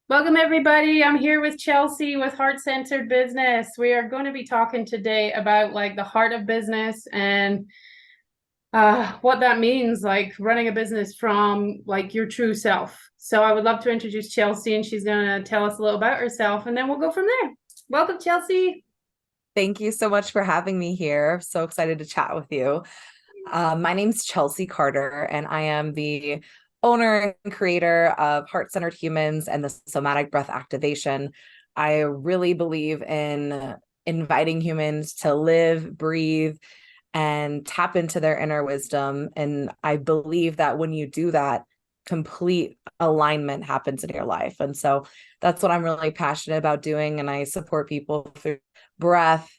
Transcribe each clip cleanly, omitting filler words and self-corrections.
Welcome, everybody. I'm here with Chelsea with Heart Centered Business. We are going to be talking today about the heart of business and what that means, like running a business from your true self. So I would love to introduce Chelsea, and she's going to tell us a little about herself, and then we'll go from there. Welcome, Chelsea. Thank you so much for having me here. So excited to chat with you. My name's Chelsea Carter, and I am the owner and creator of Heart Centered Humans and the Somatic Breath Activation. I really believe in inviting humans to live, breathe, and tap into their inner wisdom. And I believe that when you do that, complete alignment happens in your life. And so that's what I'm really passionate about doing. And I support people through breath,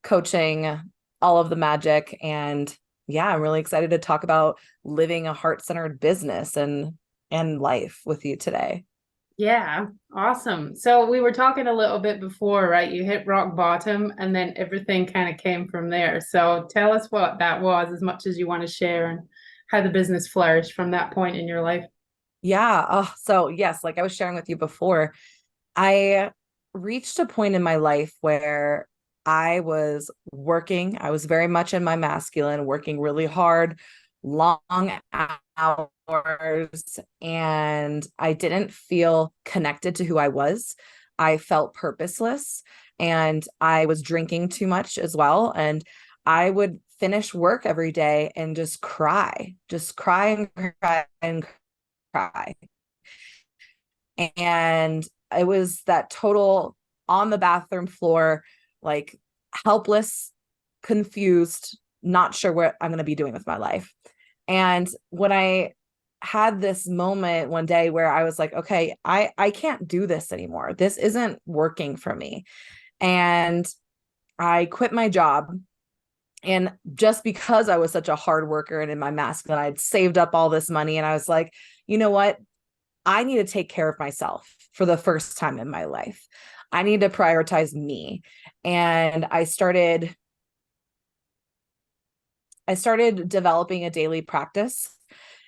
coaching, all of the magic. And yeah, I'm really excited to talk about living a heart-centered business and life with you today. Yeah, awesome. So we were talking a little bit before, right? You hit rock bottom and then everything kind of came from there. So tell us what that was as much as you want to share and how the business flourished from that point in your life. Yeah. Oh, so yes, like I was sharing with you before, I reached a point in my life where I was working. I was very much in my masculine, working really hard, long hours, and I didn't feel connected to who I was. I felt purposeless, and I was drinking too much as well. And I would finish work every day and just cry and cry and cry. And it was that total on the bathroom floor, like helpless, confused, not sure what I'm going to be doing with my life. And when I had this moment one day where I was like, okay, I can't do this anymore. This isn't working for me. And I quit my job. And just because I was such a hard worker and in my masculine, I'd saved up all this money and I was like, you know what? I need to take care of myself for the first time in my life. I need to prioritize me. And I started developing a daily practice,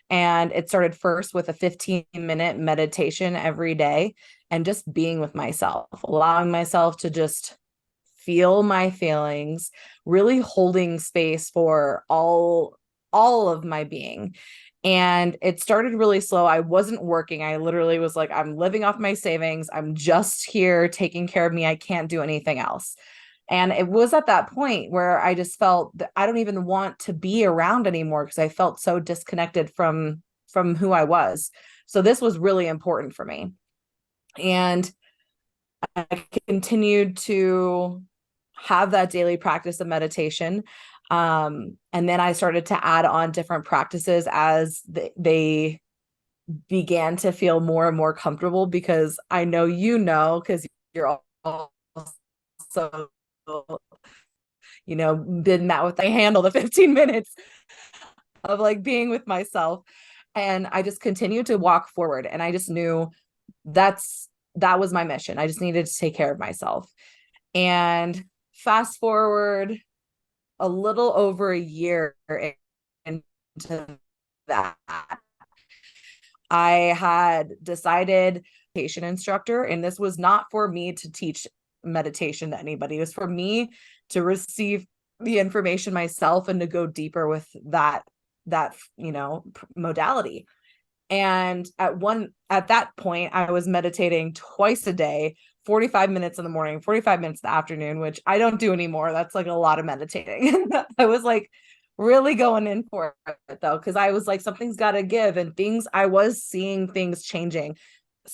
and it started first with a 15-minute meditation every day and just being with myself, allowing myself to just feel my feelings, really holding space for all of my being. And it started really slow. I wasn't working. I literally was like, I'm living off my savings. I'm just here taking care of me. I can't do anything else. And it was at that point where I just felt that I don't even want to be around anymore because I felt so disconnected from who I was. So this was really important for me. And I continued to have that daily practice of meditation. And then I started to add on different practices as they began to feel more and more comfortable because I know because you're also, been that with I handle the 15 minutes of like being with myself. And I just continued to walk forward. And I just knew that was my mission. I just needed to take care of myself. And fast forward a little over a year into that, I had decided meditation instructor, and this was not for me to teach meditation to anybody. It was for me to receive the information myself and to go deeper with that modality. And at that point, I was meditating twice a day, 45 minutes in the morning, 45 minutes in the afternoon, which I don't do anymore. That's like a lot of meditating. I was like really going in for it though, because I was like, something's got to give. And I was seeing things changing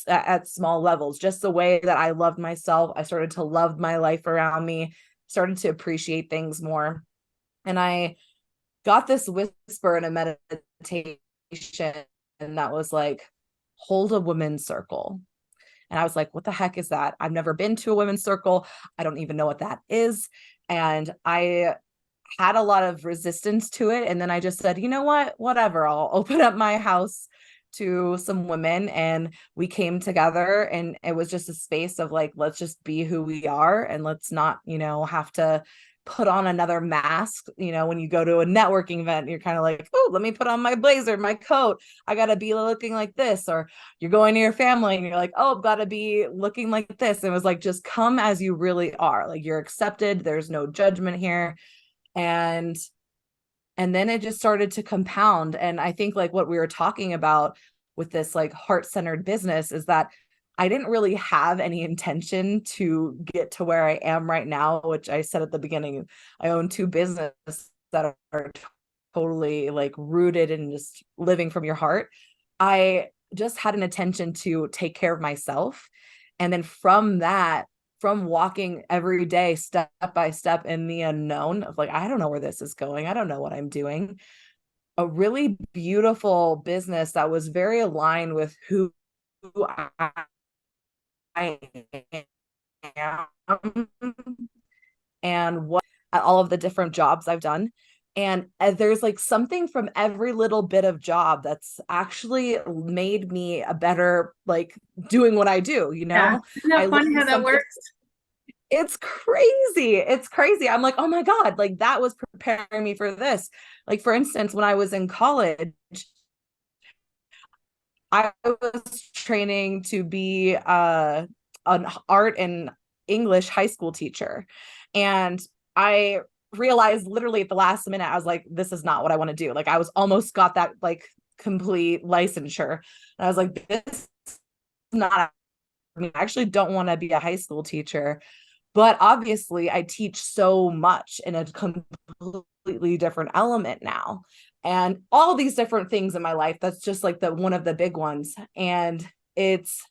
at small levels, just the way that I loved myself. I started to love my life around me, started to appreciate things more. And I got this whisper in a meditation that was like, hold a women's circle. And I was like, what the heck is that? I've never been to a women's circle. I don't even know what that is. And I had a lot of resistance to it. And then I just said, you know what? Whatever. I'll open up my house to some women. And we came together, and it was just a space of like, let's just be who we are. And let's not, have to put on another mask. You know, when you go to a networking event, you're kind of like, oh, let me put on my blazer, my coat. I got to be looking like this. Or you're going to your family and you're like, oh, I've got to be looking like this. And it was like, just come as you really are. Like, you're accepted. There's no judgment here. And then it just started to compound. And I think like what we were talking about with this like heart-centered business is that I didn't really have any intention to get to where I am right now, which I said at the beginning. I own two businesses that are totally like rooted in just living from your heart. I just had an intention to take care of myself. And then from that, from walking every day step by step in the unknown of like, I don't know where this is going. I don't know what I'm doing. A really beautiful business that was very aligned with who I am and what all of the different jobs I've done. And there's like something from every little bit of job that's actually made me a better, like doing what I do, you Yeah. know? Isn't I that funny learned how that something. works? It's crazy. It's crazy. I'm like, oh my God, like that was preparing me for this. Like, for instance, when I was in college, I was training to be an art and English high school teacher. And I realized literally at the last minute, I was like, this is not what I want to do. Like, I was almost got that like complete licensure. And I was like, this is not, I mean, I actually don't want to be a high school teacher. But obviously, I teach so much in a completely different element now. And all these different things in my life, that's just like the one of the big ones. And it's,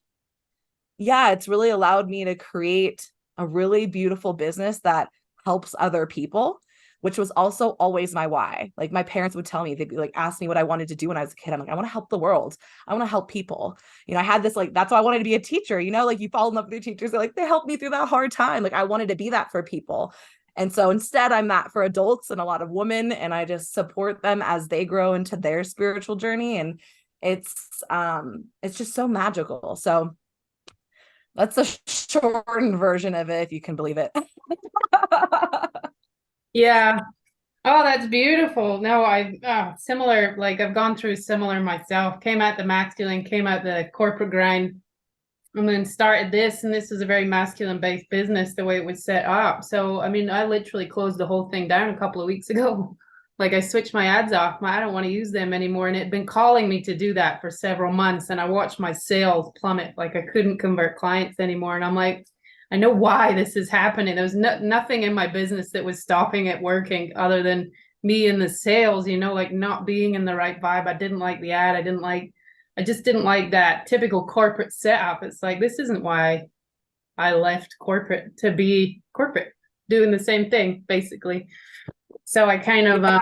yeah, it's really allowed me to create a really beautiful business that helps other people, which was also always my why. Like, my parents would tell me, they'd be like, ask me what I wanted to do when I was a kid. I'm like, I want to help the world. I want to help people. You know, I had this, like, that's why I wanted to be a teacher. You know, like, you fall in love with your teachers. They're like, they helped me through that hard time. Like, I wanted to be that for people. And so instead, I'm that for adults and a lot of women, and I just support them as they grow into their spiritual journey. And it's just so magical. So that's the shortened version of it, if you can believe it. Yeah. Oh, that's beautiful. No, similar, like I've gone through similar myself. Came out the masculine, came out the corporate grind, and then started this. And this is a very masculine based business, the way it was set up. So, I mean, I literally closed the whole thing down a couple of weeks ago. Like, I switched my ads off. I don't want to use them anymore. And it had been calling me to do that for several months. And I watched my sales plummet. Like, I couldn't convert clients anymore. And I'm like, I know why this is happening. There was nothing in my business that was stopping it working other than me in the sales, you know, like not being in the right vibe. I didn't like the ad. I just didn't like that typical corporate setup. It's like, this isn't why I left corporate to be corporate, doing the same thing, basically. So I kind of Yeah.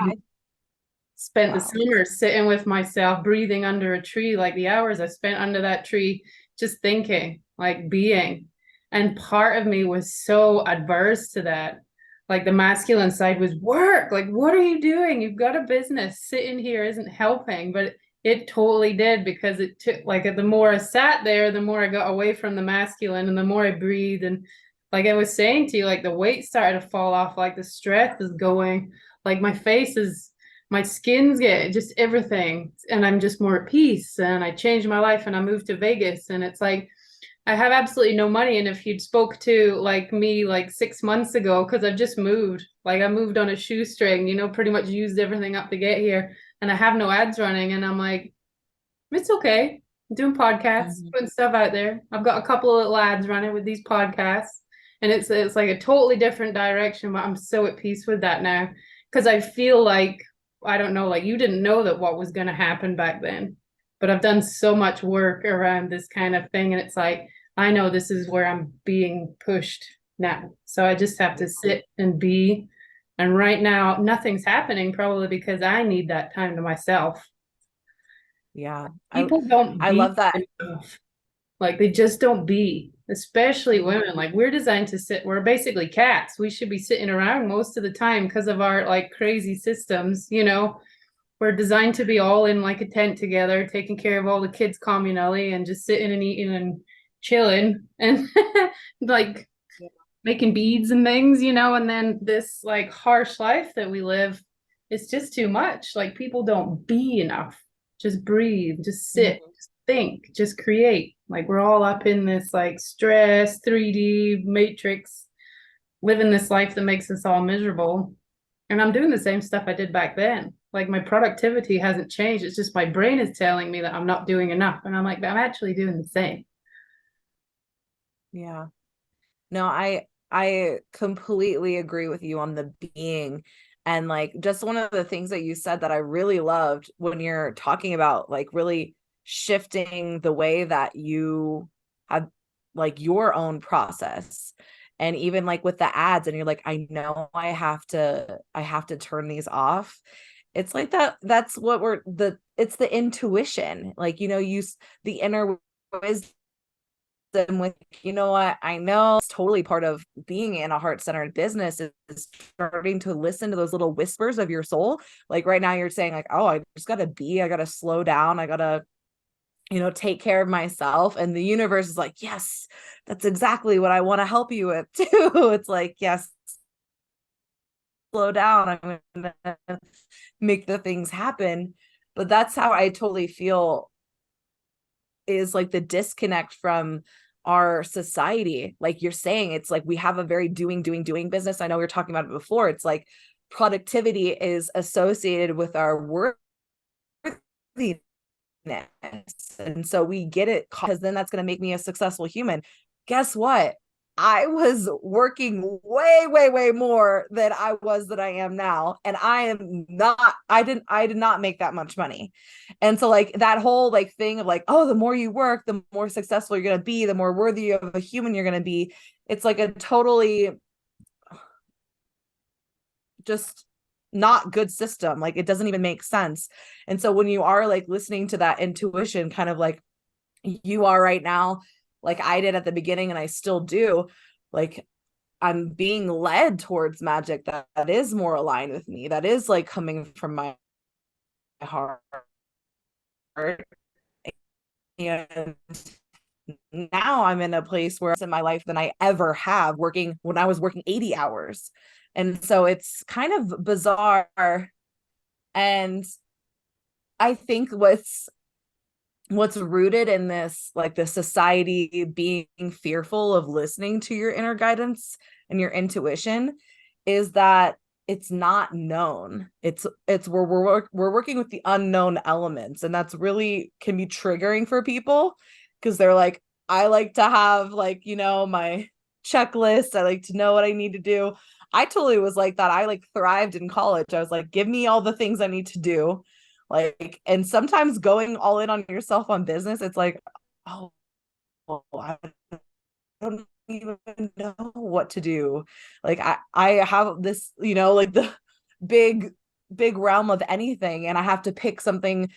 spent the Wow. summer sitting with myself, breathing under a tree, like the hours I spent under that tree, just thinking, like being. And part of me was so adverse to that. Like, the masculine side was work. Like, what are you doing? You've got a business. Sitting here isn't helping. But it totally did, because it took, like, the more I sat there, the more I got away from the masculine and the more I breathed. And like I was saying to you, like, the weight started to fall off, like the stress is going, like my skin's get just everything, and I'm just more at peace. And I changed my life and I moved to Vegas, and it's like I have absolutely no money. And if you'd spoke to like me like 6 months ago, because I've just moved, like I moved on a shoestring, you know, pretty much used everything up to get here, and I have no ads running, and I'm like, it's okay. I'm doing podcasts, Mhm. putting stuff out there. I've got a couple of little ads running with these podcasts, and it's like a totally different direction, but I'm so at peace with that now, because I feel like, I don't know, like you didn't know that what was going to happen back then, but I've done so much work around this kind of thing, and it's like I know this is where I'm being pushed now. So I just have to sit and be. And right now, nothing's happening, probably because I need that time to myself. Yeah. People don't I be love that. enough. Like, they just don't be, especially women. Like, we're designed to sit, we're basically cats. We should be sitting around most of the time because of our like crazy systems, you know. We're designed to be all in like a tent together, taking care of all the kids communally and just sitting and eating and chilling and like making beads and things, and then this like harsh life that we live, it's just too much. Like people don't be enough. Just breathe, just sit, Mhm. just think, just create. Like we're all up in this like stress, 3D matrix, living this life that makes us all miserable. And I'm doing the same stuff I did back then. Like my productivity hasn't changed. It's just my brain is telling me that I'm not doing enough. And I'm like, but I'm actually doing the same. Yeah. No, I completely agree with you on the being. And like just one of the things that you said that I really loved when you're talking about like really shifting the way that you have like your own process. And even like with the ads and you're like, I know I have to turn these off. It's like that's what it's the intuition. Like, the inner wisdom with, what, I know it's totally part of being in a heart-centered business is starting to listen to those little whispers of your soul. Like right now you're saying like, oh, I gotta slow down, I gotta, take care of myself. And the universe is like, yes, that's exactly what I want to help you with too. It's like, yes, slow down, I'm gonna make the things happen. But that's how I totally feel, is like the disconnect from our society. Like you're saying, it's like we have a very doing business. I know we were talking about it before. It's like productivity is associated with our worthiness. And so we get it because then that's going to make me a successful human. Guess what? I was working way, way, way more than I am now. And I did not make that much money. And so like that whole like thing of like, oh, the more you work, the more successful you're going to be, the more worthy of a human you're going to be. It's like a totally just not good system. Like it doesn't even make sense. And so when you are like listening to that intuition, kind of like you are right now, like I did at the beginning and I still do, like I'm being led towards magic that is more aligned with me, that is like coming from my heart. And now I'm in a place where it's in my life than I ever have, working when I was working 80 hours. And so it's kind of bizarre. And I think what's rooted in this, like the society being fearful of listening to your inner guidance and your intuition, is that it's not known. It's where we're working with the unknown elements, and that's really can be triggering for people because they're like, I like to have like, my checklist. I like to know what I need to do. I totally was like that. I like thrived in college. I was like, give me all the things I need to do, like, and sometimes going all in on yourself on business, it's like, oh, well, I don't even know what to do. Like I have this, like the big, big realm of anything, and I have to pick something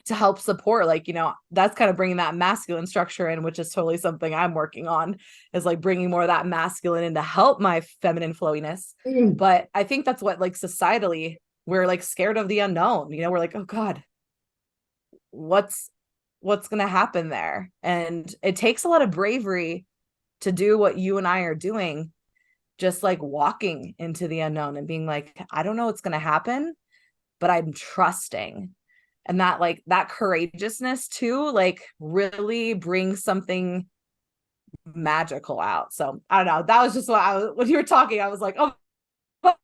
to help support, like, that's kind of bringing that masculine structure in, which is totally something I'm working on, is like bringing more of that masculine in to help my feminine flowiness. Mm. But I think that's what, like, societally we're like scared of the unknown. We're like, oh God, what's gonna happen there? And it takes a lot of bravery to do what you and I are doing, just like walking into the unknown and being like, I don't know what's gonna happen, but I'm trusting. And that, like, that courageousness too, like really brings something magical out. So I don't know, that was just what when you were talking, I was like, oh my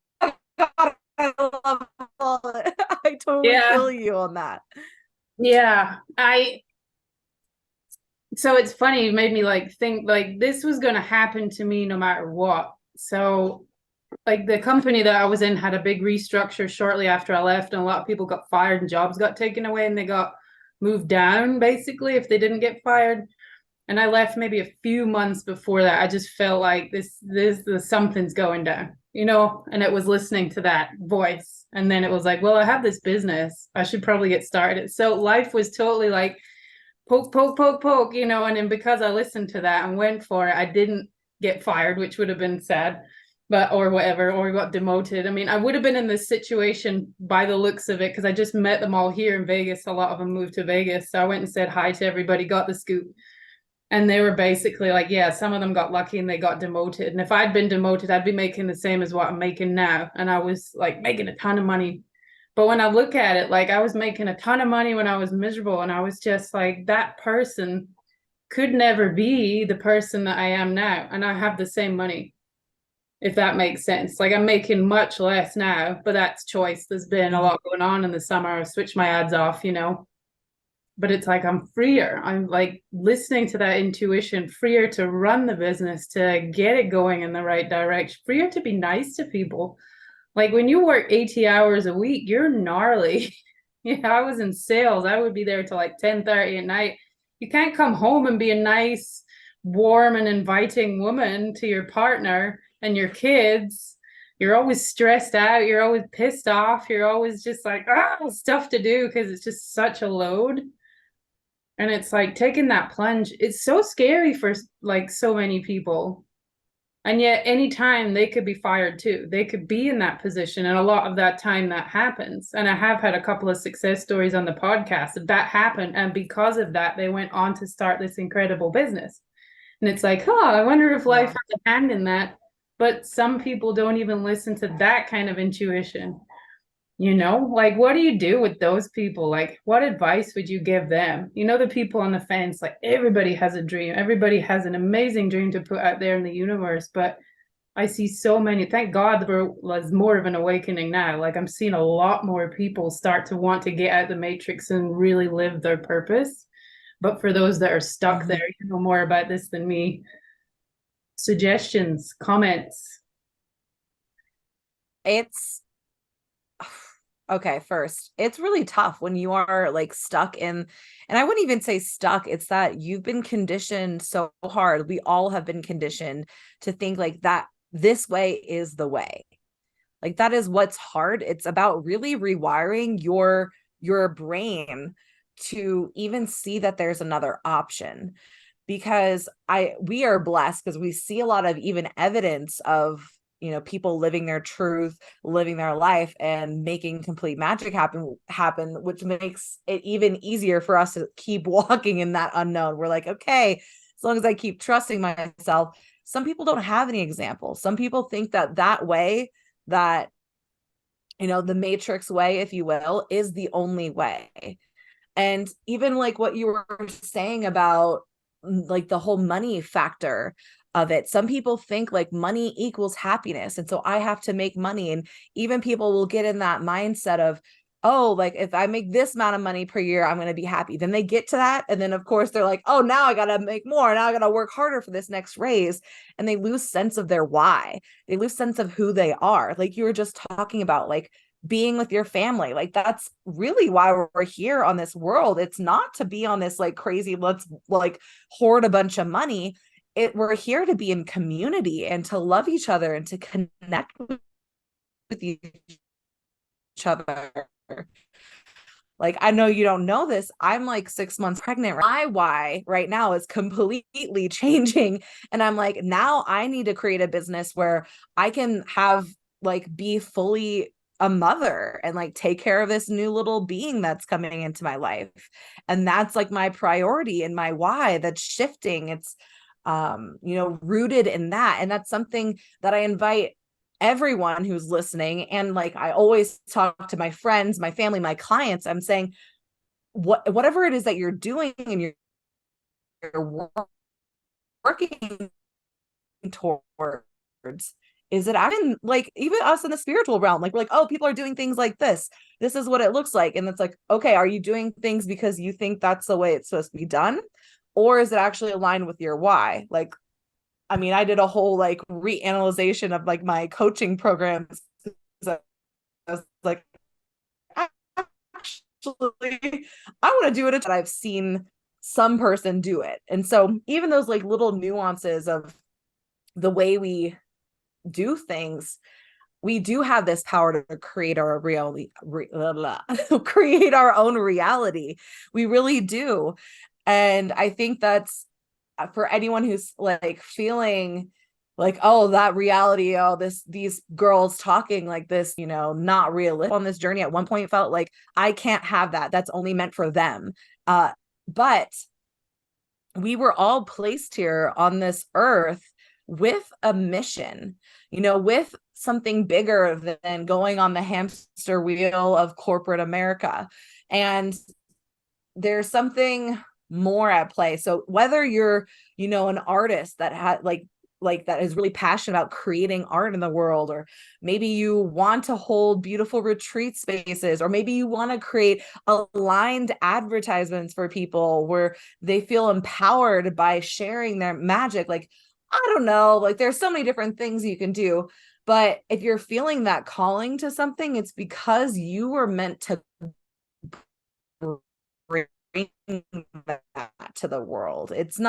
God, I love all it. I totally Yeah. feel you on that. Yeah. So it's funny, you made me like think like this was going to happen to me no matter what. So like the company that I was in had a big restructure shortly after I left, and a lot of people got fired and jobs got taken away and they got moved down basically if they didn't get fired. And I left maybe a few months before that. I just felt like this something's going down, and it was listening to that voice. And then it was like, well, I have this business. I should probably get started. So life was totally like poke, poke, poke, poke, and then because I listened to that and went for it, I didn't get fired, which would have been sad, but or whatever, or got demoted. I mean, I would have been in this situation by the looks of it because I just met them all here in Vegas. A lot of them moved to Vegas. So I went and said hi to everybody, got the scoop. And they were basically like, yeah, some of them got lucky and they got demoted. And if I'd been demoted, I'd be making the same as what I'm making now. And I was like making a ton of money. But when I look at it, like I was making a ton of money when I was miserable. And I was just like, that person could never be the person that I am now. And I have the same money, if that makes sense. Like I'm making much less now, but that's choice. There's been a lot going on in the summer. I've switched my ads off, you know, but it's like I'm freer. I'm like listening to that intuition, freer to run the business, to get it going in the right direction, freer to be nice to people. Like when you work 80 hours a week, you're gnarly. Yeah, I was in sales. I would be there till like 10:30 at night. You can't come home and be a nice, warm, and inviting woman to your partner and your kids. You're always stressed out. You're always pissed off. You're always just like, stuff to do because it's just such a load. And it's like taking that plunge. It's so scary for like so many people. And yet, anytime they could be fired too, they could be in that position. And a lot of that time that happens. And I have had a couple of success stories on the podcast that happened. And because of that, they went on to start this incredible business. And it's like, oh, I wonder if life Yeah. has a hand in that. But some people don't even listen to that kind of intuition. You know, like what do you do with those people? Like, what advice would you give them? You know, the people on the fence, like everybody has a dream, everybody has an amazing dream to put out there in the universe. But I see so many, thank God there was more of an awakening now. Like, I'm seeing a lot more people start to want to get out the matrix and really live their purpose. But for those that are stuck there, you know more about this than me. Suggestions, comments. It's okay. First, it's really tough when you are like stuck in, and I wouldn't even say stuck, it's that you've been conditioned so hard. We all have been conditioned to think like that this way is the way. Like that is what's hard. It's about really rewiring your brain to even see that there's another option. Because we are blessed because we see a lot of even evidence of, you know, people living their truth, living their life and making complete magic happen, which makes it even easier for us to keep walking in that unknown. We're like, okay, as long as I keep trusting myself. Some people don't have any examples. Some people think that that way, that, you know, the matrix way, if you will, is the only way. And even like what you were saying about like the whole money factor of it, some people think like money equals happiness, and so I have to make money. And even people will get in that mindset of, oh, like if I make this amount of money per year, I'm going to be happy. Then they get to that, and then of course they're like, oh, now I got to make more, now I got to work harder for this next raise. And they lose sense of their why. They lose sense of who they are, like you were just talking about, like being with your family. Like that's really why we're here on this world. It's not to be on this like crazy, let's like hoard a bunch of money. We're here to be in community and to love each other and to connect with each other. Like, I know you don't know this, I'm like 6 months pregnant. My why right now is completely changing, and I'm like, now I need to create a business where I can have like be fully a mother and like take care of this new little being that's coming into my life. And that's like my priority and my why that's shifting. It's you know, rooted in that. And that's something that I invite everyone who's listening. And like I always talk to my friends, my family, my clients, I'm saying, whatever it is that you're doing and you're working towards, is it actually like even us in the spiritual realm, like we're like, oh, people are doing things like this is what it looks like. And it's like, okay, are you doing things because you think that's the way it's supposed to be done, or is it actually aligned with your why? Like, I mean, I did a whole like reanalyzation of like my coaching programs. I was like, actually, I want to do it. I've seen some person do it. And so even those like little nuances of the way we do things, we do have this power to create our create our own reality. We really do. And I think that's for anyone who's like feeling like, oh, that reality, oh, these girls talking like this, you know, not realistic on this journey. At one point felt like I can't have that. That's only meant for them. But we were all placed here on this earth with a mission, with something bigger than going on the hamster wheel of corporate America. And there's something more at play. So whether you're, an artist that had like that is really passionate about creating art in the world, or maybe you want to hold beautiful retreat spaces, or maybe you want to create aligned advertisements for people where they feel empowered by sharing their magic. Like, I don't know, like there's so many different things you can do. But if you're feeling that calling to something, it's because you were meant to bring that to the world. It's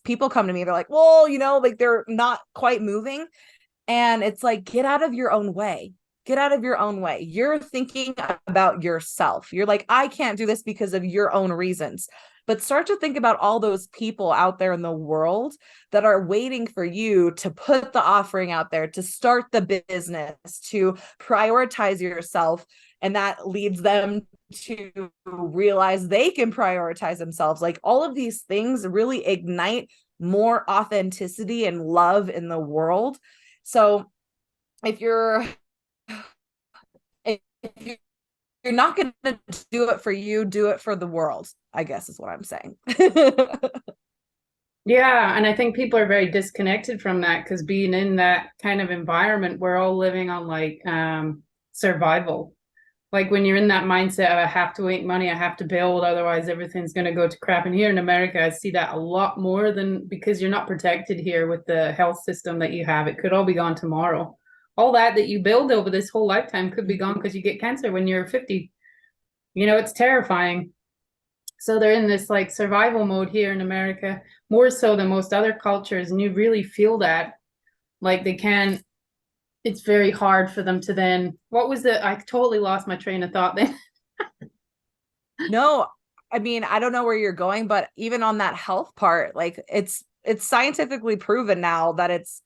people come to me, they're like, well, like they're not quite moving. And it's like, get out of your own way. Get out of your own way. You're thinking about yourself. You're like, I can't do this because of your own reasons. But start to think about all those people out there in the world that are waiting for you to put the offering out there, to start the business, to prioritize yourself. And that leads them to realize they can prioritize themselves. Like, all of these things really ignite more authenticity and love in the world. So if you're not going to do it for you, do it for the world, I guess is what I'm saying. Yeah, and I think people are very disconnected from that because being in that kind of environment, we're all living on like survival. Like when you're in that mindset of I have to make money, I have to build, otherwise everything's going to go to crap. And here in America, I see that a lot more than, because you're not protected here with the health system that you have. It could all be gone tomorrow. All that you build over this whole lifetime could be gone because you get cancer when you're 50. It's terrifying. So they're in this like survival mode here in America, more so than most other cultures. And you really feel that like they can, it's very hard for them to then, I totally lost my train of thought then. No, I mean, I don't know where you're going, but even on that health part, like it's scientifically proven now that it's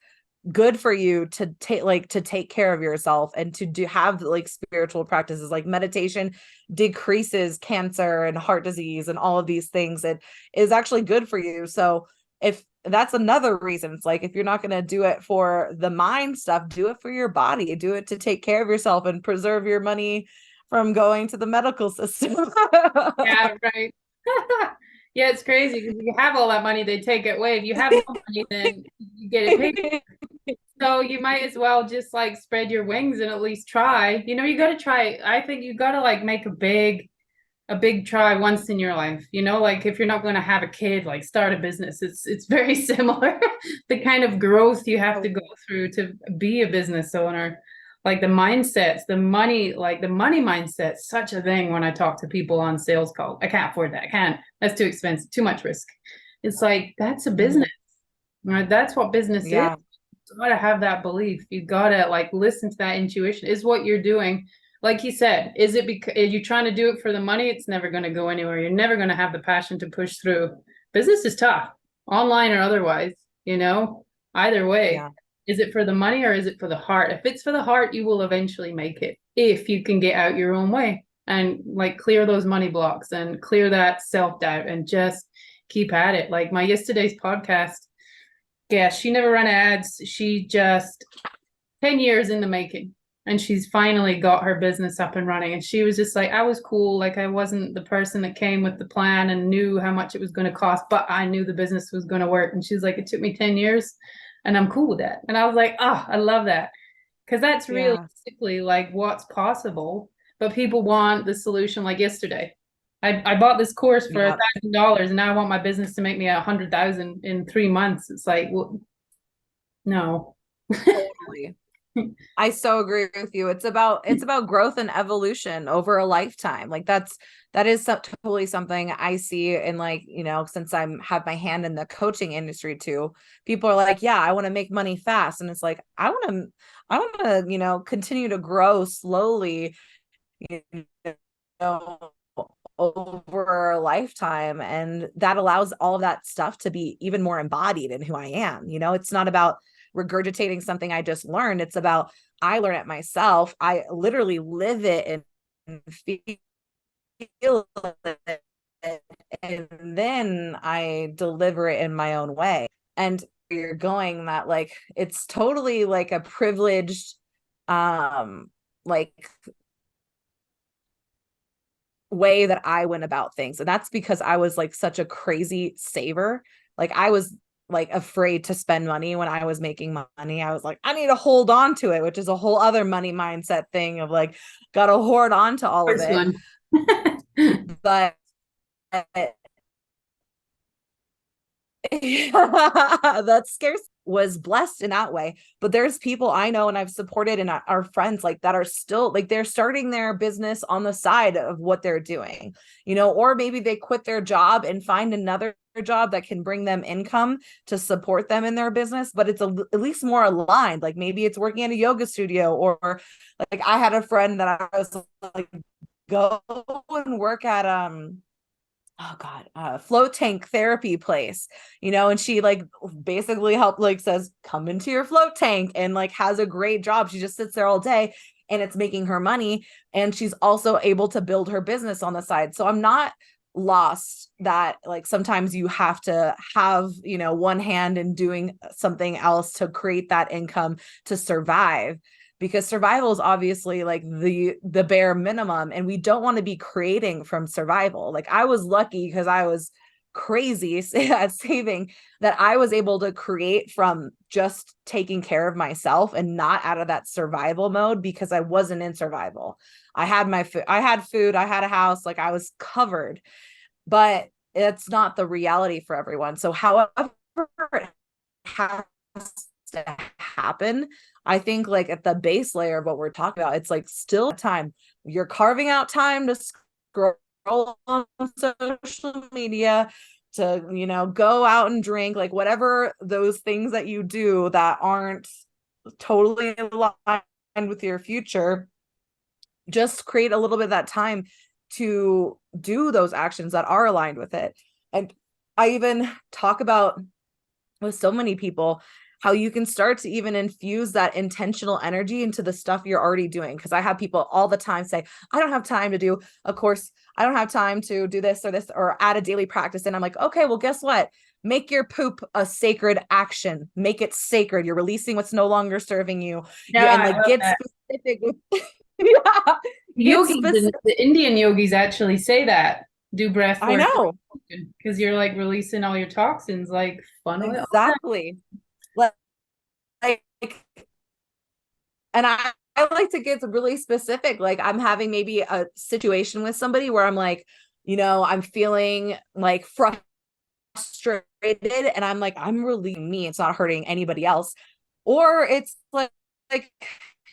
good for you to take care of yourself, and to have like spiritual practices like meditation decreases cancer and heart disease and all of these things. It is actually good for you. So if that's another reason, it's like, if you're not going to do it for the mind stuff, do it for your body, do it to take care of yourself and preserve your money from going to the medical system. Yeah, right. Yeah, it's crazy because if you have all that money, they take it away. If you have no money, then you get it paid. So you might as well just like spread your wings and at least try. You got to try. I think you got to like make a big try once in your life. Like if you're not going to have a kid, like start a business. It's very similar. The kind of growth you have to go through to be a business owner. Like the mindsets, the money, like the money mindset, such a thing when I talk to people on sales call. I can't afford that. I can't. That's too expensive, too much risk. It's like that's a business, right? That's what business is. Yeah. You gotta have that belief. You gotta like listen to that intuition. Is what you're doing. Like he said, is it because are you trying to do it for the money? It's never going to go anywhere. You're never going to have the passion to push through. Business is tough, online or otherwise, either way. Yeah. Is it for the money or is it for the heart? If it's for the heart, you will eventually make it if you can get out your own way and like clear those money blocks and clear that self-doubt and just keep at it. Like my yesterday's podcast, yeah, she never ran ads. She just 10 years in the making. And she's finally got her business up and running. And she was just like, I was cool. Like I wasn't the person that came with the plan and knew how much it was going to cost, but I knew the business was going to work. And she's like, it took me 10 years and I'm cool with that. And I was like, oh, I love that. Because that's realistically like what's possible. But people want the solution like yesterday. I bought this course for $1,000 and now I want my business to make me 100,000 in 3 months. It's like, well, no. Totally. I so agree with you. It's about growth and evolution over a lifetime. Like that is totally something I see in like, since have my hand in the coaching industry too. People are like, yeah, I want to make money fast. And it's like, I want to, continue to grow slowly, you know, over a lifetime. And that allows all of that stuff to be even more embodied in who I am. It's not about regurgitating something I just learned. It's about, I learn it myself. I literally live it and feel it and then I deliver it in my own way. And you're going that like it's totally like a privileged like way that I went about things. And that's because I was like such a crazy saver. Like I was like afraid to spend money when I was making money. I was like, I need to hold on to it, which is a whole other money mindset thing of like, gotta hoard on to all of First it. one. But that scarce was blessed in that way. But there's people I know and I've supported and our friends like that are still like they're starting their business on the side of what they're doing, or maybe they quit their job and find another job that can bring them income to support them in their business, but it's at least more aligned. Like maybe it's working in a yoga studio, or like I had a friend that I was like, go and work at oh god, float tank therapy place, and she like basically helped, like says come into your float tank, and like has a great job. She just sits there all day and it's making her money, and she's also able to build her business on the side. So I'm not lost that like sometimes you have to have one hand in doing something else to create that income to survive, because survival is obviously like the bare minimum, and we don't want to be creating from survival. Like I was lucky because I was crazy at saving, that I was able to create from just taking care of myself and not out of that survival mode, because I wasn't in survival. I had my food, I had food, I had a house, like I was covered. But it's not the reality for everyone. So however it has to happen, I think like at the base layer of what we're talking about, it's like still time. You're carving out time to scroll on social media, to, go out and drink, like whatever those things that you do that aren't totally aligned with your future, just create a little bit of that time to do those actions that are aligned with it. And I even talk about with so many people how you can start to even infuse that intentional energy into the stuff you're already doing. Because I have people all the time say, I don't have time to do a course, I don't have time to do this or add a daily practice. And I'm like, okay, well, guess what? Make your poop a sacred action. Make it sacred. You're releasing what's no longer serving you. Yeah, And I like love get that. specific with yeah, get Yogis, specific. the Indian yogis actually say that. Do breath I work know. because you're like releasing all your toxins, like funnel it. Exactly. Like, and I like to get really specific. Like I'm having maybe a situation with somebody where I'm like, I'm feeling like frustrated, and I'm like, I'm relieving me. It's not hurting anybody else. Or it's like,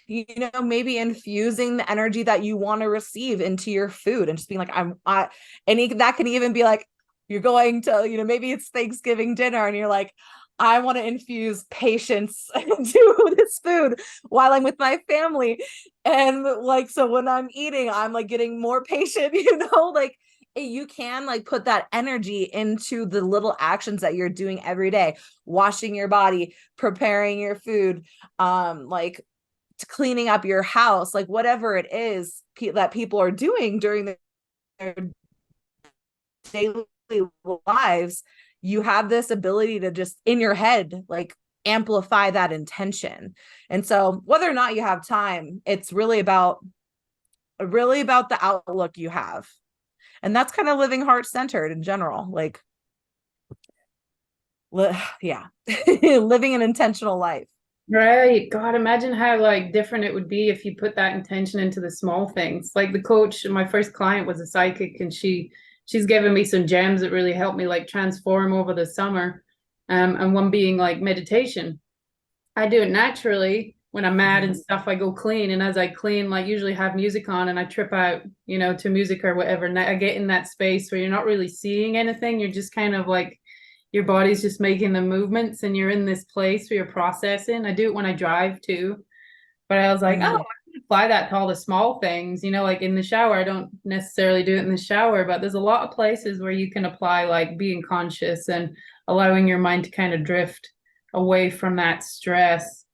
maybe infusing the energy that you want to receive into your food and just being like, that can even be like, you're going to, maybe it's Thanksgiving dinner and you're like, I want to infuse patience into this food while I'm with my family. And like, so when I'm eating, I'm like getting more patient, like you can like put that energy into the little actions that you're doing every day, washing your body, preparing your food, like cleaning up your house, like whatever it is that people are doing during their daily lives. You have this ability to just in your head like amplify that intention. And so whether or not you have time, it's really about the outlook you have. And that's kind of living heart centered in general, like yeah. Living an intentional life. Right. God, imagine how like different it would be if you put that intention into the small things. Like the coach, my first client was a psychic, and she's given me some gems that really helped me like transform over the summer. And one being like meditation. I do it naturally when I'm mad and stuff. I go clean, and as I clean, like usually have music on, and I trip out, to music or whatever. And I get in that space where you're not really seeing anything. You're just kind of like your body's just making the movements, and you're in this place where you're processing. I do it when I drive too, but I was like, oh, I can apply that to all the small things, like in the shower. I don't necessarily do it in the shower, but there's a lot of places where you can apply like being conscious and allowing your mind to kind of drift away from that stress.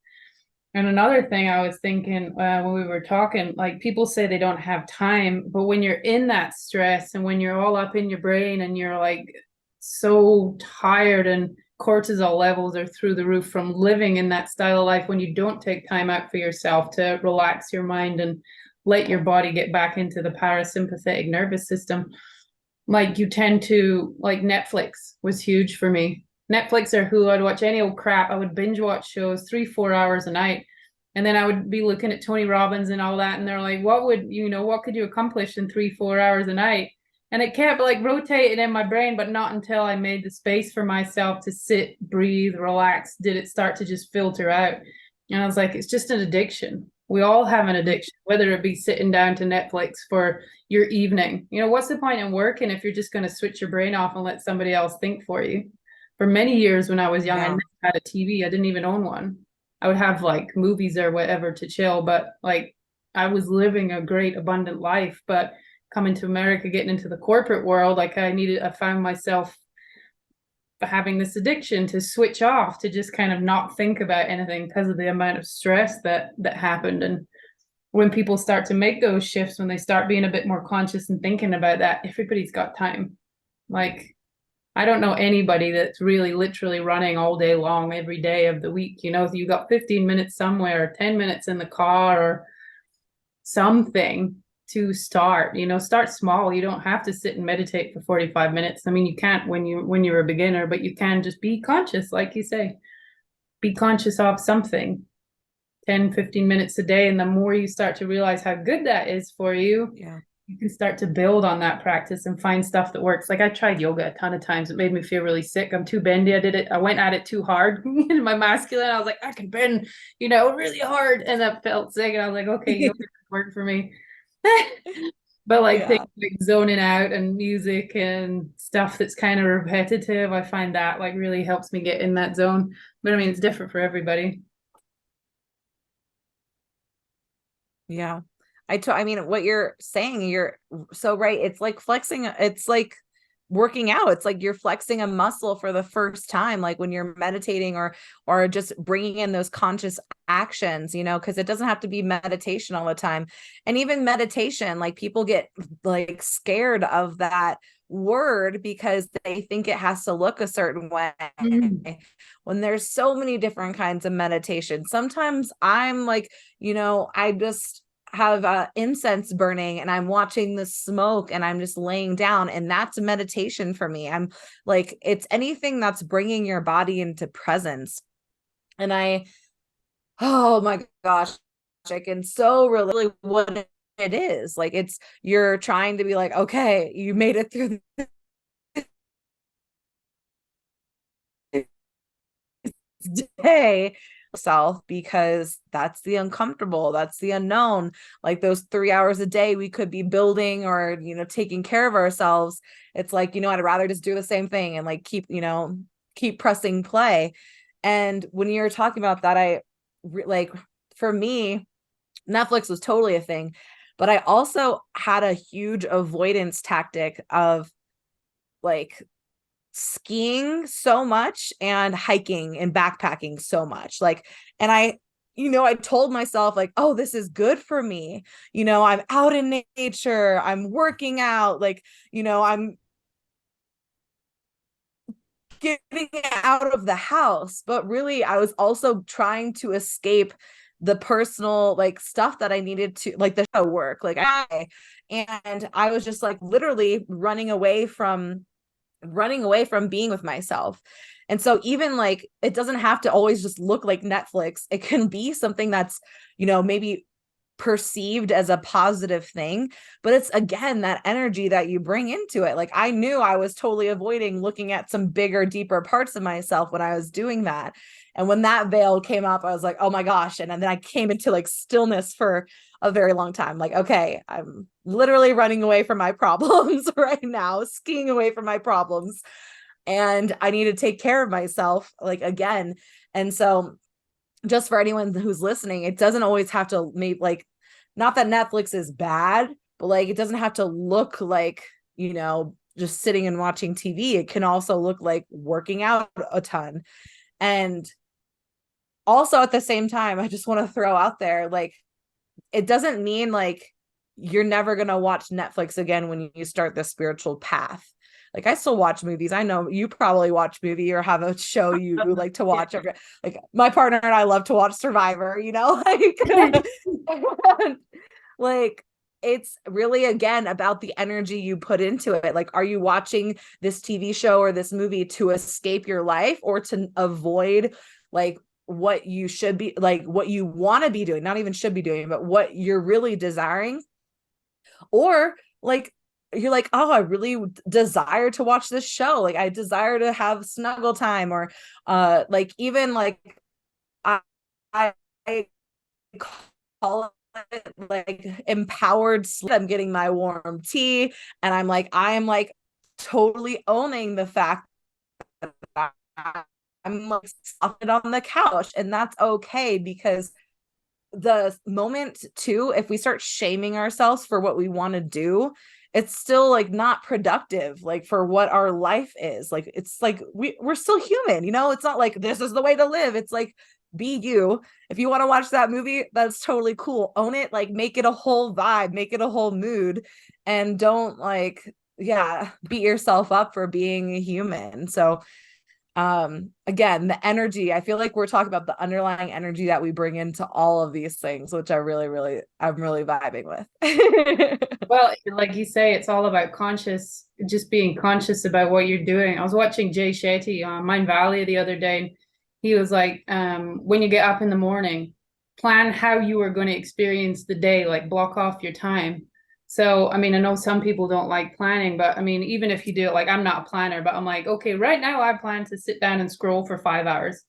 And another thing I was thinking when we were talking, like people say they don't have time, but when you're in that stress and when you're all up in your brain and you're like so tired and cortisol levels are through the roof from living in that style of life, when you don't take time out for yourself to relax your mind and let your body get back into the parasympathetic nervous system, like you tend to, like Netflix was huge for me. Netflix or Hulu, I'd watch any old crap. I would binge watch shows 3-4 hours a night. And then I would be looking at Tony Robbins and all that. And they're like, what could you accomplish in 3-4 hours a night? And it kept like rotating in my brain, but not until I made the space for myself to sit, breathe, relax, did it start to just filter out. And I was like, it's just an addiction. We all have an addiction, whether it be sitting down to Netflix for your evening. What's the point in working if you're just going to switch your brain off and let somebody else think for you? For many years when I was young, I Yeah. never had a TV. I didn't even own one. I would have like movies or whatever to chill, but like I was living a great abundant life. But coming to America, getting into the corporate world, like I found myself having this addiction to switch off, to just kind of not think about anything because of the amount of stress that happened. And when people start to make those shifts, when they start being a bit more conscious and thinking about that, everybody's got time. Like, I don't know anybody that's really literally running all day long every day of the week. You got 15 minutes somewhere, 10 minutes in the car or something to start small. You don't have to sit and meditate for 45 minutes. I mean, you can't when you're a beginner, but you can just be conscious, like you say. Be conscious of something 10-15 minutes a day. And the more you start to realize how good that is for you, Yeah. you can start to build on that practice and find stuff that works. Like I tried yoga a ton of times. It made me feel really sick. I'm too bendy. I went at it too hard in my masculine. I was like, I can bend, really hard. And that felt sick. And I was like, okay, yoga doesn't work for me. But like things Yeah. like zoning out and music and stuff that's kind of repetitive, I find that like really helps me get in that zone. But I mean, it's different for everybody. Yeah. I mean, what you're saying, you're so right. It's like flexing, it's like working out. It's like you're flexing a muscle for the first time, like when you're meditating or just bringing in those conscious actions, because it doesn't have to be meditation all the time. And even meditation, like people get like scared of that word because they think it has to look a certain way. Mm. When there's so many different kinds of meditation. Sometimes I'm like, I just have incense burning and I'm watching the smoke and I'm just laying down, and that's meditation for me. I'm like, it's anything that's bringing your body into presence. And oh my gosh, I can so really what it is. Like you're trying to be like, okay, you made it through day self, because that's the uncomfortable, that's the unknown. Like those 3 hours a day we could be building or taking care of ourselves, it's like, I'd rather just do the same thing and like keep pressing play. And when you're talking about that, like for me, Netflix was totally a thing, but I also had a huge avoidance tactic of like skiing so much and hiking and backpacking so much. Like, and I told myself like, oh, this is good for me. I'm out in nature, I'm working out, like, I'm getting out of the house. But really, I was also trying to escape the personal like stuff that I needed to, like the show work. And I was just like literally running away from being with myself. And so even like it doesn't have to always just look like Netflix. It can be something that's, maybe perceived as a positive thing, but it's again that energy that you bring into it. Like I knew I was totally avoiding looking at some bigger, deeper parts of myself when I was doing that. And when that veil came up, I was like, oh my gosh. And then I came into like stillness for a very long time. Like, okay, I'm literally running away from my problems right now, skiing away from my problems. And I need to take care of myself, like again. And so just for anyone who's listening, it doesn't always have to make like, not that Netflix is bad, but like it doesn't have to look like, just sitting and watching TV. It can also look like working out a ton. And also at the same time, I just want to throw out there, like, it doesn't mean like you're never going to watch Netflix again when you start the spiritual path. Like, I still watch movies. I know you probably watch movie or have a show you like to watch. Yeah. Every, like my partner and I love to watch Survivor, you know, like it's really again about the energy you put into it. Like, are you watching this TV show or this movie to escape your life or to avoid like what you should be, like what you want to be doing, not even should be doing, but what you're really desiring? Or like you're like, oh, I really desire to watch this show, like I desire to have snuggle time, or like even like i I call it like empowered sleep. I'm getting my warm tea and I'm like totally owning the fact that I'm like sitting on the couch, and that's okay. Because the moment too, if we start shaming ourselves for what we want to do, it's still like not productive, like for what our life is. Like it's like we're still human, you know. It's not like this is the way to live. It's like, be you. If you want to watch that movie, that's totally cool. Own it, like make it a whole vibe, make it a whole mood, and don't like, yeah, beat yourself up for being a human. So again, the energy, I feel like we're talking about the underlying energy that we bring into all of these things, which I'm really vibing with. Well, like you say, it's all about just being conscious about what you're doing. I was watching Jay Shetty on Mindvalley the other day, and he was like, when you get up in the morning, plan how you are going to experience the day, like block off your time. So, I mean, I know some people don't like planning, but I mean, even if you do it, like I'm not a planner, but I'm like, okay, right now I plan to sit down and scroll for 5 hours.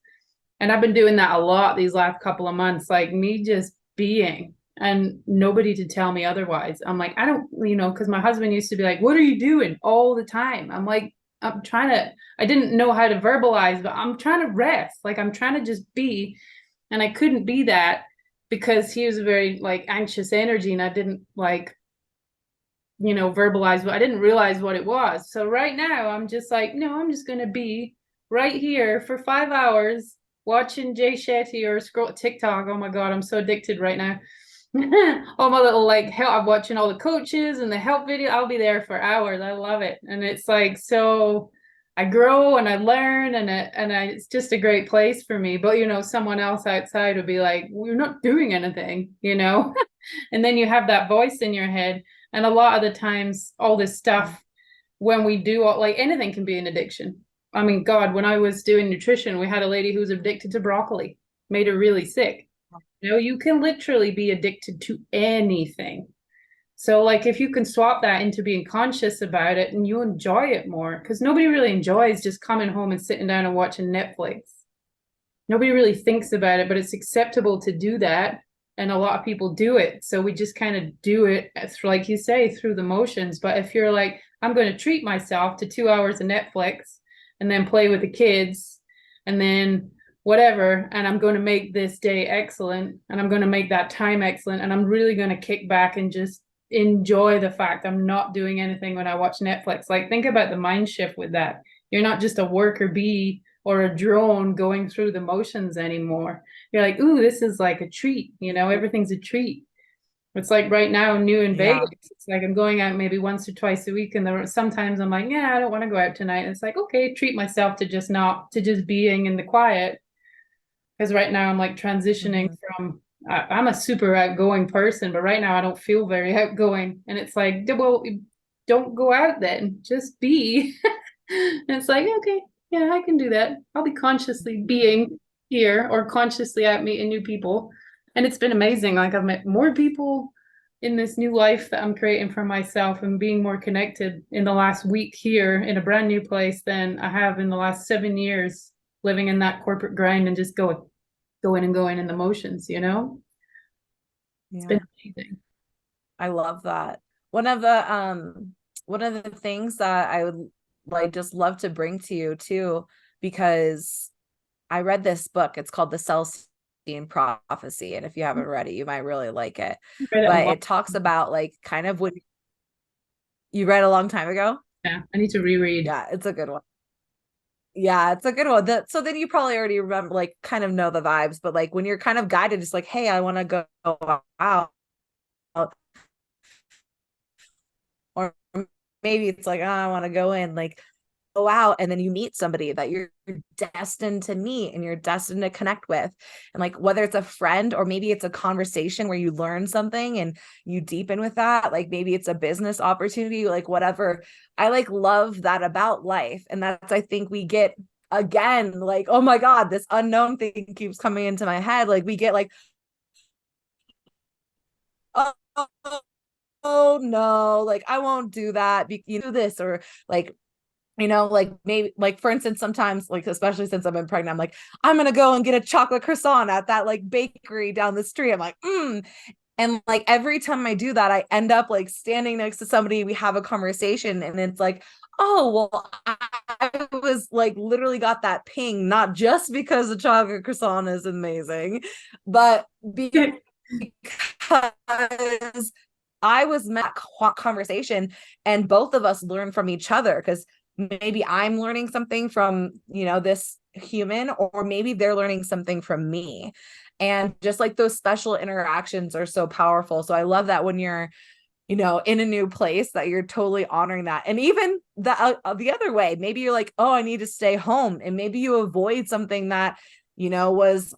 And I've been doing that a lot these last couple of months, like me just being and nobody to tell me otherwise. I'm like, I don't, because my husband used to be like, what are you doing all the time? I'm like, I didn't know how to verbalize, but I'm trying to rest. Like, I'm trying to just be. And I couldn't be that because he was a very like anxious energy and I didn't like, verbalize, but I didn't realize what it was. So right now I'm just like, no, I'm just going to be right here for 5 hours watching Jay Shetty or scroll TikTok. Oh my God, I'm so addicted right now. All my little like help, I'm watching all the coaches and the help video. I'll be there for hours. I love it. And it's like, so I grow and I learn it's just a great place for me. But someone else outside would be like, we're not doing anything. And then you have that voice in your head. And a lot of the times, all this stuff, when we do, like anything can be an addiction. I mean, God, when I was doing nutrition, we had a lady who was addicted to broccoli, made her really sick. You can literally be addicted to anything. So, like, if you can swap that into being conscious about it and you enjoy it more, because nobody really enjoys just coming home and sitting down and watching Netflix. Nobody really thinks about it, but it's acceptable to do that. And a lot of people do it. So we just kind of do it, like you say, through the motions. But if you're like, I'm going to treat myself to 2 hours of Netflix and then play with the kids and then whatever, and I'm going to make this day excellent and I'm going to make that time excellent. And I'm really going to kick back and just enjoy the fact I'm not doing anything when I watch Netflix. Like, think about the mind shift with that. You're not just a worker bee or a drone going through the motions anymore. You're like, ooh, this is like a treat, everything's a treat. It's like right now, new in Yeah. Vegas. It's like I'm going out maybe once or twice a week, and sometimes I'm like, yeah, I don't want to go out tonight. And it's like, okay, treat myself to just being in the quiet. Because right now I'm like transitioning from I'm a super outgoing person, but right now I don't feel very outgoing. And it's like, well, don't go out then, just be. And it's like, okay, yeah, I can do that. I'll be consciously being here or consciously out meeting new people. And it's been amazing. Like, I've met more people in this new life that I'm creating for myself and being more connected in the last week here in a brand new place than I have in the last 7 years living in that corporate grind and just going and going in the motions. It's been amazing. I love that. One of the things that I would like just love to bring to you too, because I read this book. It's called The Celestine Prophecy, and if you haven't read it, you might really like it. But it talks about like kind of what you read a long time ago. Yeah, I need to reread. Yeah, it's a good one. Yeah, it's a good one. So then you probably already remember, like, kind of know the vibes, but like when you're kind of guided, it's like, hey, I want to go out, or maybe it's like, oh, I want to go in, like go out, and then you meet somebody that you're destined to meet and you're destined to connect with. And like whether it's a friend or maybe it's a conversation where you learn something and you deepen with that, like maybe it's a business opportunity, like whatever. I like love that about life. And that's, I think we get, again, like, oh my God, this unknown thing keeps coming into my head. Like we get like, oh, oh no, like I won't do that. You do this, or like, like maybe, like for instance, sometimes, like especially since I've been pregnant, I'm like, I'm gonna go and get a chocolate croissant at that like bakery down the street. I'm like, and like every time I do that, I end up like standing next to somebody, we have a conversation, and it's like, oh well, I was like literally got that ping, not just because the chocolate croissant is amazing, but because I was met conversation, and both of us learn from each other, because maybe I'm learning something from, this human, or maybe they're learning something from me. And just like those special interactions are so powerful. So I love that when you're, in a new place, that you're totally honoring that. And even the other way, maybe you're like, oh, I need to stay home. And maybe you avoid something that, was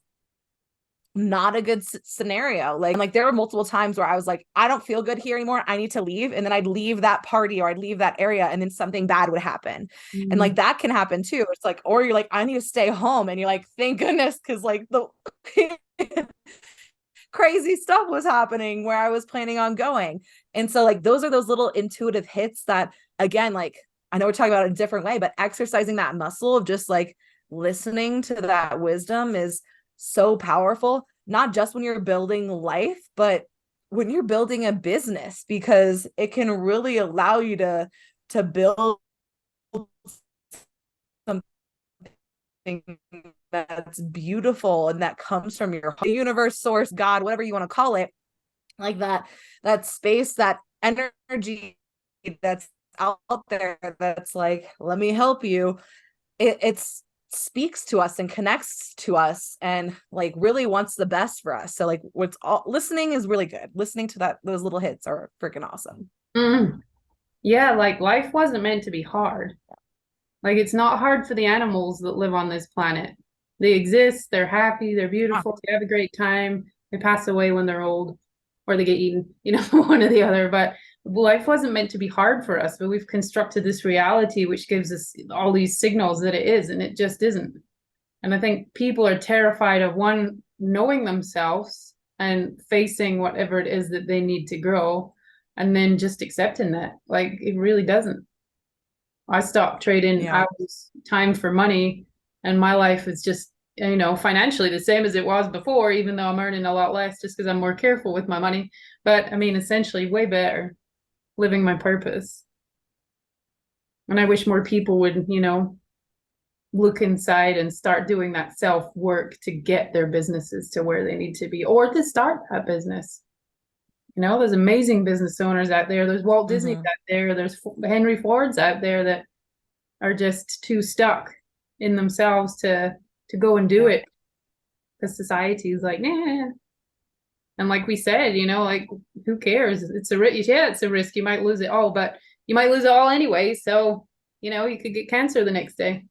not a good scenario. Like there were multiple times where I was like, I don't feel good here anymore, I need to leave. And then I'd leave that party or I'd leave that area, and then something bad would happen. And like that can happen too. It's like, or you're like, I need to stay home, and you're like, thank goodness, because like the crazy stuff was happening where I was planning on going. And so like those are those little intuitive hits that, again, like I know we're talking about it a different way, but exercising that muscle of just like listening to that wisdom is so powerful, not just when you're building life, but when you're building a business, because it can really allow you to build something that's beautiful and that comes from your universe, source, God, whatever you want to call it. Like that space, that energy that's out there, that's like, let me help you. It's speaks to us and connects to us, and like really wants the best for us. So like what's all listening is really good. Listening to those little hits are freaking awesome. Mm. Yeah, like life wasn't meant to be hard. Like it's not hard for the animals that live on this planet. They exist, they're happy, they're beautiful, they have a great time. They pass away when they're old, or they get eaten, one or the other. But life wasn't meant to be hard for us, but we've constructed this reality which gives us all these signals that it is, and it just isn't. And I think people are terrified of, one, knowing themselves and facing whatever it is that they need to grow, and then just accepting that. Like it really doesn't. I stopped trading Yeah. hours, time for money, and my life is just, financially the same as it was before, even though I'm earning a lot less just because I'm more careful with my money. But I mean, essentially, way better living my purpose. And I wish more people would, look inside and start doing that self work to get their businesses to where they need to be, or to start that business. There's amazing business owners out there. There's Walt Disney's Mm-hmm. out there. There's Henry Ford's out there that are just too stuck in themselves to go and do Yeah. it, because society is like, nah. And like we said, like who cares? It's a risk. Yeah, it's a risk. You might lose it all, but you might lose it all anyway. So, you could get cancer the next day.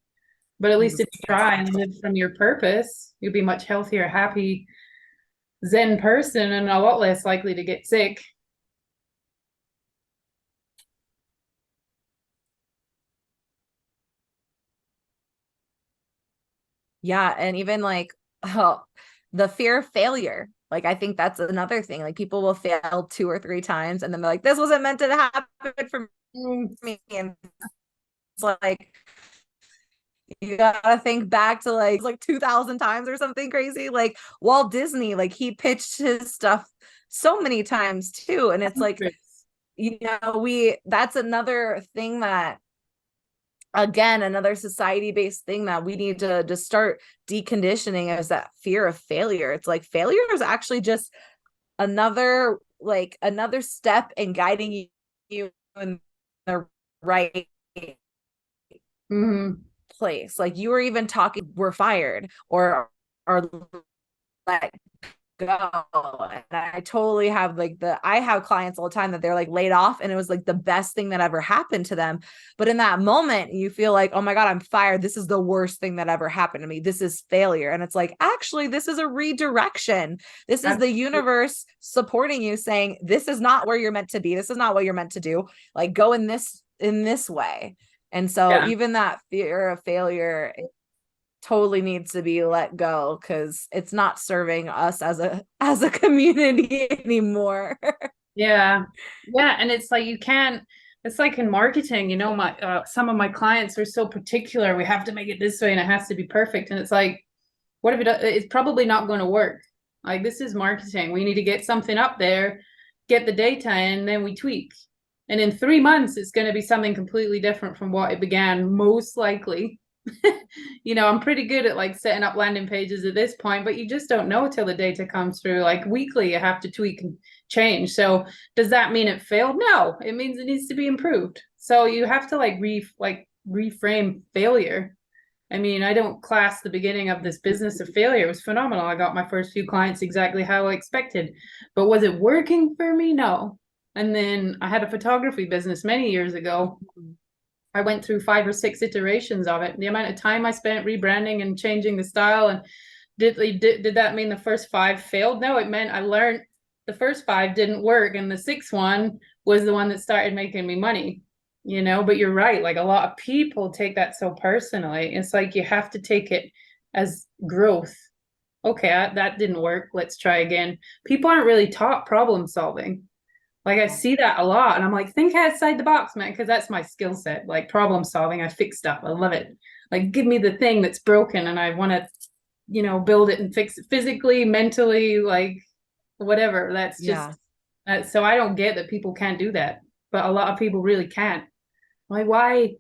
But at least if you try and live from your purpose, you'll be much healthier, happy, zen person, and a lot less likely to get sick. Yeah, and even like, oh, the fear of failure. Like I think that's another thing. Like people will fail 2 or 3 times, and then they're like, this wasn't meant to happen for me. And it's like you gotta think back to like 2000 times or something crazy. Like Walt Disney, like he pitched his stuff so many times too. And it's like, we that's another thing that, again, another society-based thing that we need to just start deconditioning, is that fear of failure. It's like failure is actually just another step in guiding you in the right Mm-hmm. place. Like you were even talking, we're fired or let go. And I totally have like I have clients all the time that they're like laid off and it was like the best thing that ever happened to them. But in that moment, you feel like, oh my God, I'm fired. This is the worst thing that ever happened to me. This is failure. And it's like, actually, this is a redirection. This is the universe supporting you saying, this is not where you're meant to be. This is not what you're meant to do. Like go in this way. And so even that fear of failure totally needs to be let go because it's not serving us as a community anymore. Yeah. Yeah. And it's like, you can't, it's like in marketing, you know, some of my clients are so particular. We have to make it this way and it has to be perfect. And it's like, what if it's probably not going to work? Like, this is marketing. We need to get something up there, get the data in, then we tweak. And in 3 months, it's going to be something completely different from what it began, most likely. You know, I'm pretty good at like setting up landing pages at this point, but you just don't know till the data comes through. Like weekly, you have to tweak and change. So does that mean it failed? No, it means it needs to be improved. So you have to like reframe failure. I mean, I don't class the beginning of this business of failure. It was phenomenal. I got my first few clients exactly how I expected. But was it working for me? No. And then I had a photography business many years ago. I went through 5 or 6 iterations of it. The amount of time I spent rebranding and changing the style, and did that mean the first 5 failed? No, it meant I learned the first 5 didn't work, and the 6th one was the one that started making me money. You know, but you're right. Like a lot of people take that so personally. It's like you have to take it as growth. Okay, that didn't work. Let's try again. People aren't really taught problem solving. Like I see that a lot, and I'm like, think outside the box, man, because that's my skill set. Like problem solving, I fix stuff. I love it. Like give me the thing that's broken, and I want to, you know, build it and fix it physically, mentally, like whatever. That's just so I don't get that people can't do that, but a lot of people really can't. Like why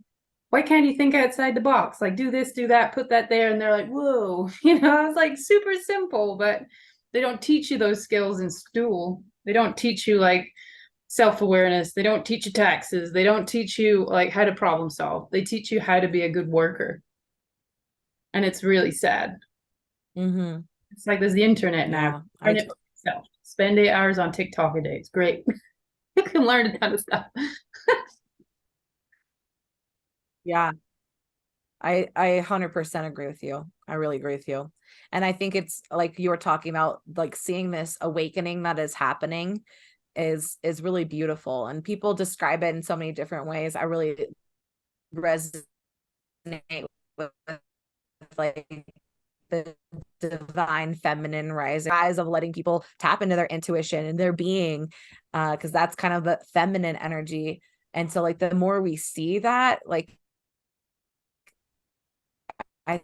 can't you think outside the box? Like do this, do that, put that there, and they're like, whoa, you know, it's like super simple, but they don't teach you those skills in school. They don't teach you like self-awareness. They don't teach you taxes. They don't teach you like how to problem solve. They teach you how to be a good worker. And it's really sad. Mm-hmm. It's like there's the internet now. Learn it yourself. Spend 8 hours on TikTok a day. It's great. You can learn a ton of stuff. Yeah. I 100% agree with you. I really agree with you. And I think it's like you were talking about, like seeing this awakening that is happening is really beautiful. And people describe it in so many different ways. I really resonate with like the divine feminine rise of letting people tap into their intuition and their being, because that's kind of the feminine energy. And so like the more we see that, like I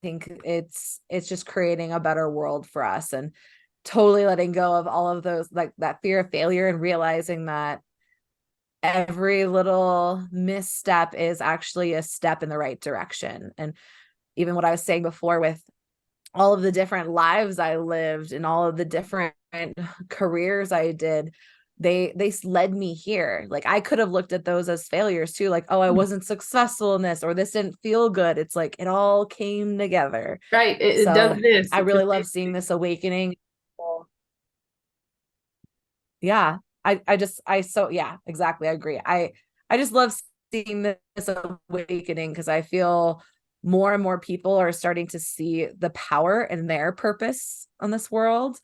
think it's just creating a better world for us, and totally letting go of all of those, like that fear of failure, and realizing that every little misstep is actually a step in the right direction. And even what I was saying before with all of the different lives I lived and all of the different careers I did, they led me here. Like I could have looked at those as failures too, like, oh, I wasn't successful in this, or this didn't feel good. It's like it all came together. Right. It So does this. I really love seeing this awakening. Yeah. Yeah, exactly. I agree. I just love seeing this awakening because I feel more and more people are starting to see the power and their purpose on this world,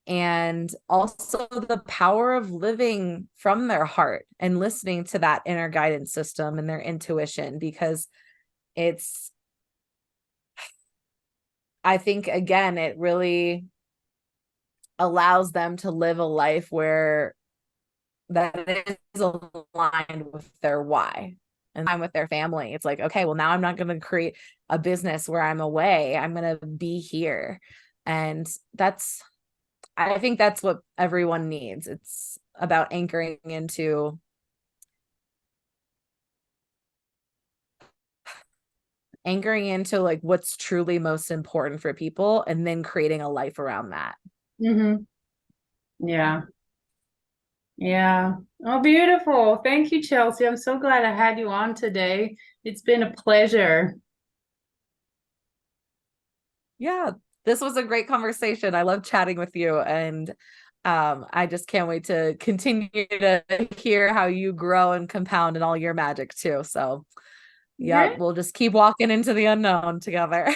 and also the power of living from their heart and listening to that inner guidance system and their intuition, because it's, I think again, it really allows them to live a life where that is aligned with their why and I'm with their family. It's like, okay, well, now I'm not going to create a business where I'm away. I'm going to be here. And I think that's what everyone needs. It's about anchoring into like what's truly most important for people, and then creating a life around that. Mm-hmm. Yeah. Yeah. Oh, beautiful. Thank you, Chelsea. I'm so glad I had you on today. It's been a pleasure. Yeah, this was a great conversation. I love chatting with you, and I just can't wait to continue to hear how you grow and compound and all your magic too. So, yeah, Great. we'll just keep walking into the unknown together.